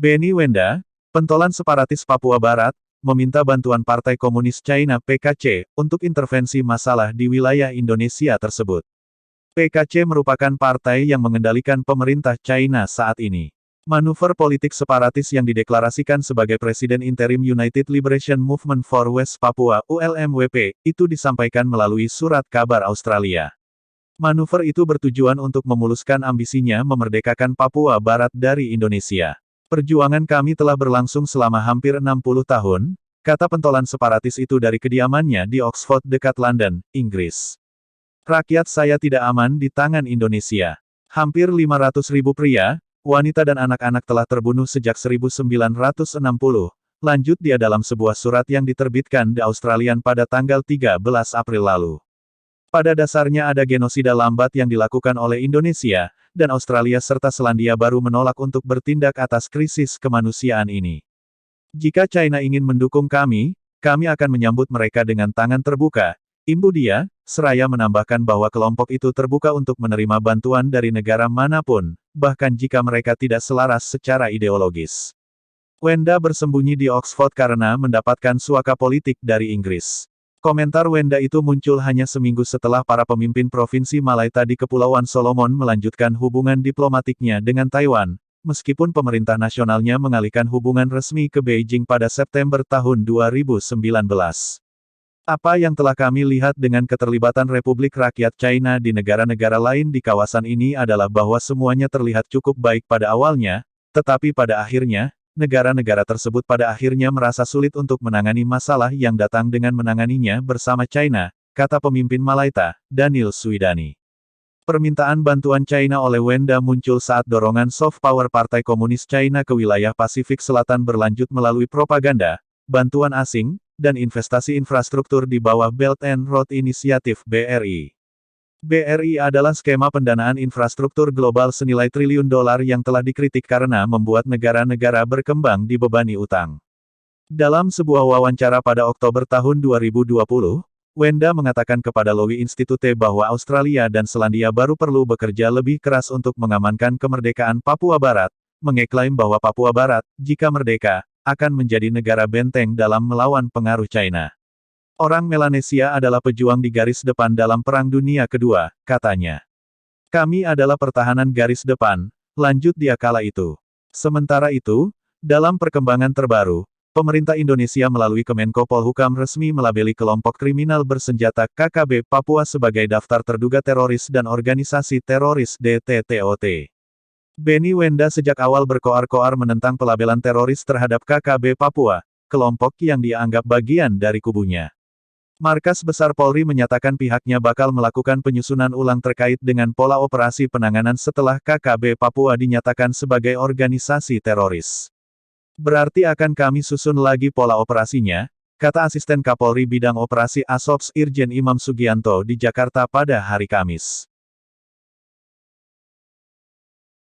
Benny Wenda, pentolan separatis Papua Barat, meminta bantuan Partai Komunis China (PKC) untuk intervensi masalah di wilayah Indonesia tersebut. PKC merupakan partai yang mengendalikan pemerintah China saat ini. Manuver politik separatis yang dideklarasikan sebagai Presiden Interim United Liberation Movement for West Papua (ULMWP) itu disampaikan melalui surat kabar Australia. Manuver itu bertujuan untuk memuluskan ambisinya memerdekakan Papua Barat dari Indonesia. Perjuangan kami telah berlangsung selama hampir 60 tahun, kata pentolan separatis itu dari kediamannya di Oxford dekat London, Inggris. Rakyat saya tidak aman di tangan Indonesia. Hampir 500.000 pria, wanita dan anak-anak telah terbunuh sejak 1960, lanjut dia dalam sebuah surat yang diterbitkan di Australian pada tanggal 13 April lalu. Pada dasarnya ada genosida lambat yang dilakukan oleh Indonesia, dan Australia serta Selandia Baru menolak untuk bertindak atas krisis kemanusiaan ini. Jika China ingin mendukung kami akan menyambut mereka dengan tangan terbuka, imbu dia, seraya menambahkan bahwa kelompok itu terbuka untuk menerima bantuan dari negara manapun, bahkan jika mereka tidak selaras secara ideologis. Wenda bersembunyi di Oxford karena mendapatkan suaka politik dari Inggris. Komentar Wenda itu muncul hanya seminggu setelah para pemimpin Provinsi Malaita di Kepulauan Solomon melanjutkan hubungan diplomatiknya dengan Taiwan, meskipun pemerintah nasionalnya mengalihkan hubungan resmi ke Beijing pada September tahun 2019. Apa yang telah kami lihat dengan keterlibatan Republik Rakyat China di negara-negara lain di kawasan ini adalah bahwa semuanya terlihat cukup baik pada awalnya, tetapi pada akhirnya, negara-negara tersebut pada akhirnya merasa sulit untuk menangani masalah yang datang dengan menanganinya bersama China, kata pemimpin Malaita, Daniel Swidani. Permintaan bantuan China oleh Wenda muncul saat dorongan soft power Partai Komunis China ke wilayah Pasifik Selatan berlanjut melalui propaganda, bantuan asing, dan investasi infrastruktur di bawah Belt and Road Initiative (BRI). BRI adalah skema pendanaan infrastruktur global senilai triliun dolar yang telah dikritik karena membuat negara-negara berkembang dibebani utang. Dalam sebuah wawancara pada Oktober tahun 2020, Wenda mengatakan kepada Lowy Institute bahwa Australia dan Selandia Baru perlu bekerja lebih keras untuk mengamankan kemerdekaan Papua Barat, mengeklaim bahwa Papua Barat, jika merdeka, akan menjadi negara benteng dalam melawan pengaruh China. Orang Melanesia adalah pejuang di garis depan dalam Perang Dunia Kedua, katanya. Kami adalah pertahanan garis depan, lanjut dia kala itu. Sementara itu, dalam perkembangan terbaru, pemerintah Indonesia melalui Kemenko Polhukam resmi melabeli kelompok kriminal bersenjata KKB Papua sebagai daftar terduga teroris dan organisasi teroris DTTOT. Benny Wenda sejak awal berkoar-koar menentang pelabelan teroris terhadap KKB Papua, kelompok yang dia anggap bagian dari kubunya. Markas Besar Polri menyatakan pihaknya bakal melakukan penyusunan ulang terkait dengan pola operasi penanganan setelah KKB Papua dinyatakan sebagai organisasi teroris. Berarti akan kami susun lagi pola operasinya, kata Asisten Kapolri Bidang Operasi ASOPS Irjen Imam Sugianto di Jakarta pada hari Kamis.